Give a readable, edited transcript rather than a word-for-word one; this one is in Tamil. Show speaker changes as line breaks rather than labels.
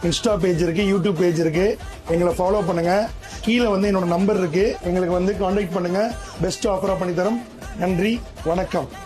இன்ஸ்டா பேஜ் இருக்கு, யூடியூப் பேஜ் இருக்கு, எங்களை ஃபாலோ பண்ணுங்க. கீழே என்னோட நம்பர் இருக்கு, எங்களுக்கு கான்டாக்ட் பண்ணுங்க. பெஸ்ட் ஆஃபரா பண்ணி தரோம். நன்றி, வணக்கம்.